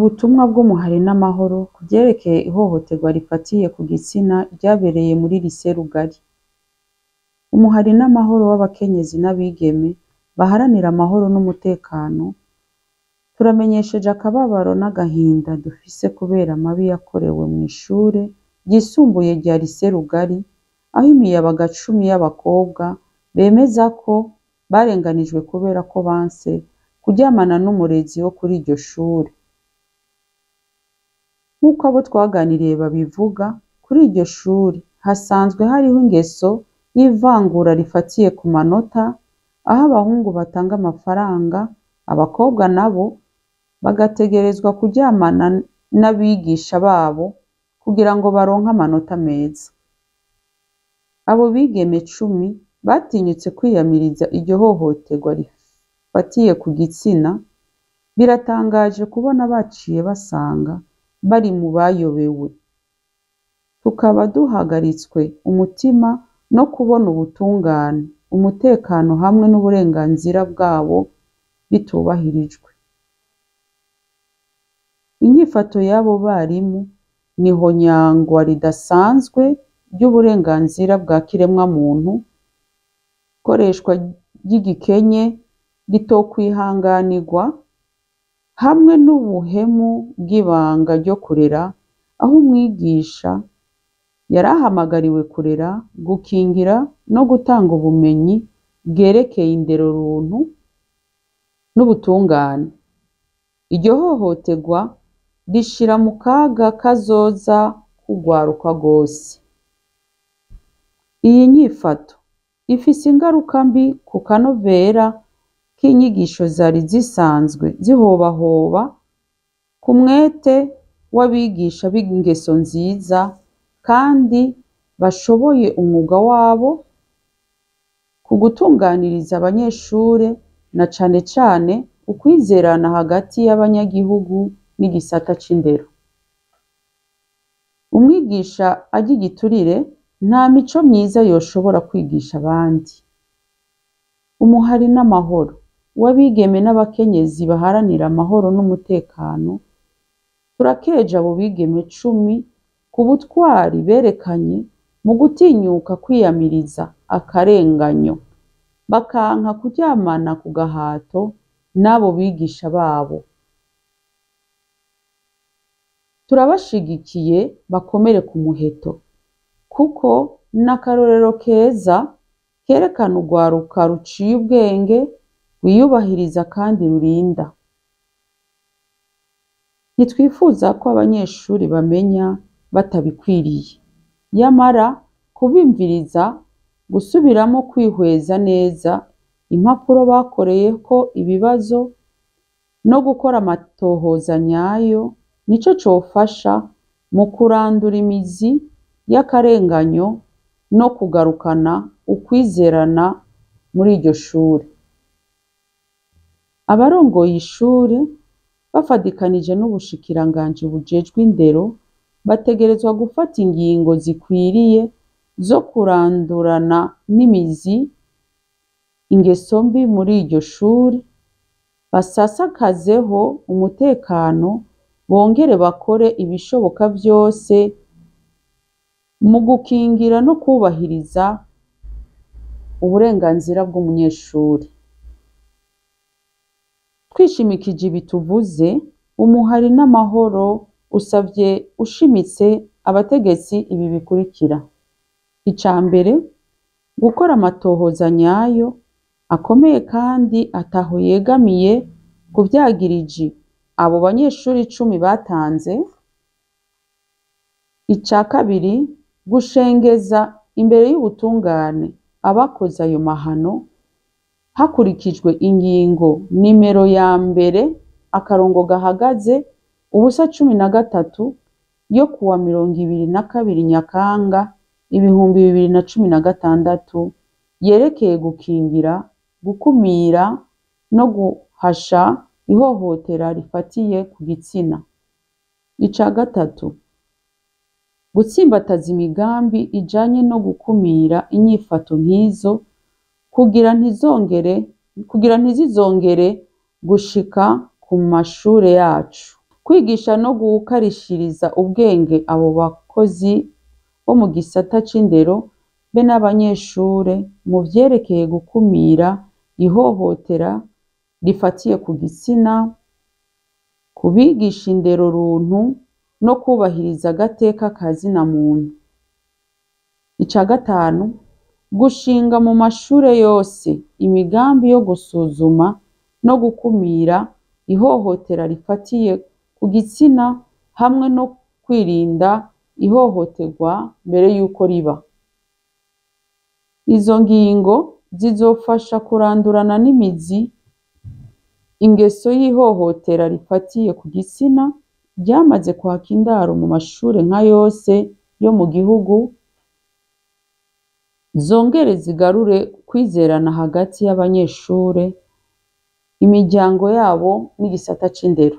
Ubutumwa bw'umuhari n'amahoro ku vyerekeye ihohoterwa rifatiye ku gitsina ryabereye muri lycée Rugari. Umuhari n'amahoro w'abakenyezi n'abigeme baharanira amahoro n'umutekano, turamenyesheje akababaro n'agahinda dufise kubera amabi yakorewe mw'ishure ryisumbuye rya lycée Rugari, aho imiyabaga 10 y'abakobwa bemeza ko barenganijwe kubera ko banse kuryamana n'umurezi wo kuri iryo shure. Nk'uko abo twaganiriye babivuga, kuri iryo shuri hasanzwe hariho ingeso y'ivangura rifatiye ku manota, aho abahungu batanga amafaranga, abakobwa nabo bagategerezwa kuryamana n'abigisha babo kugira ngo baronke amanota meza. Abo bigeme 10 batinyutse kwiyamiriza iryo hohoterwa rifatiye ku gitsina. Biratangaje kubona baciye basanga bari mu bayobewe. Tukaba duhagaritswe umutima no kubona ubutungane, umutekano hamwe n'uburenganzira bwabo bitubahirijwe. Inyifato y'abo barimu ni honyangwa ridasanzwe ry'uburenganzira bwa kiremwa muntu, ikoreshwa ry'igikenye ritokwihanganirwa, hamwe n'ubuhemu bw'ibanga ryo kurera, aho umwigisha yarahamagariwe kurera, gukingira no gutanga ubumenyi bwerekeye indero runtu n'ubutungane. Iryo hohoterwa rishira mu kaga kazoza kugwaruka rwose. Iyi nyifato ifise ingaruka mbi ku kanovera k'inyigisho zari zisanzwe zihobahoba, ku mwete w'abigisha b'ingeso nziza kandi bashoboye umwuga wabo, ku gutunganiriza abanyeshure na cane cane ukwizerana hagati y'abanyagihugu n'igisata c'indero. Umwigisha arya igiturire nta mico myiza yoshobora kwigisha abandi. Umuhari n'amahoro w'abigeme n'abakenyezi baharanira amahoro n'umutekano, turakeje abo bigeme 10 ku butwari berekanye mu gutinyuka kwiyamiriza akarenganyo, bakanka kuryamana ku gahato n'abo bigisha babo. Turabashigikiye bakomere ku muheto, kuko n'akarorero keza kerekana urwaruka ruciye ubwenge, rwiyubahiriza kandi rurinda. Ntitwifuza ko abanyeshuri bamenya batabikwiriye, yamara kubimviriza, gusubiramo kwihweza neza impapuro bakoreyeko ibibazo no gukora amatohoza nyayo, nico cofasha mu kurandura imizi y'akarenganyo no kugarukana ukwizerana muri iryo shure. Abarongoye ishure bafadikanije n'ubushikiranganji bujejwe indero, bategerezwa gufata ingingo zikwiriye zo kurandurana n'imizi ingeso mbi muri iryo shure, basasakazeho umutekano, bongere bakore ibishoboka vyose mu gukingira no kubahiriza uburenganzira bw'umunyeshuri. Twishimikije ibituvuze, umuhari n'amahoro usavye ushimitse abategetsi ibi bikurikira: icambere, gukora amatohoza nyayo akomeye kandi ataho yegamiye ku vyagiriji abo banyeshuri 10 batanze. Ica kabiri, gushengeza imbere y'ubutungane abakoze ayo mahano hakurikijwe ingingo nimero ya mbere akarongo gahagaze 13 yo kuwa 22 Nyakanga 2016 yerekeye gukingira, gukumira no guhasha ihohotera rifatiye ku gitsina. Ica gatatu, gutsimbataza imigambi ijanye no gukumira inyifato nk'izo kugira ntizizongere gushika ku mashure yacu. kwigisha no gukarishiriza ubwenge abo bakozi bo mu gisata c'indero be n'abanyeshure mu vyerekeye gukumira ihohotera rifatiye ku gitsina, kubigisha indero runtu no kubahiriza agateka ka zina muntu. Ica gatanu, gushinga mu mashure yose imigambi yo gusuzuma no gukumira ihohotera rifatiye ku gitsina hamwe no kwirinda ihohoterwa mbere yuko riba. Izo ngingo zizofasha kurandurana n'imizi ingeso y'ihohotera rifatiye ku gitsina ryamaze kwaka indaro mu mashure nka yose yo mu gihugu, zongere zigarure kwizerana hagati y'abanyeshure, imiryango yabo n'igisata c'indero.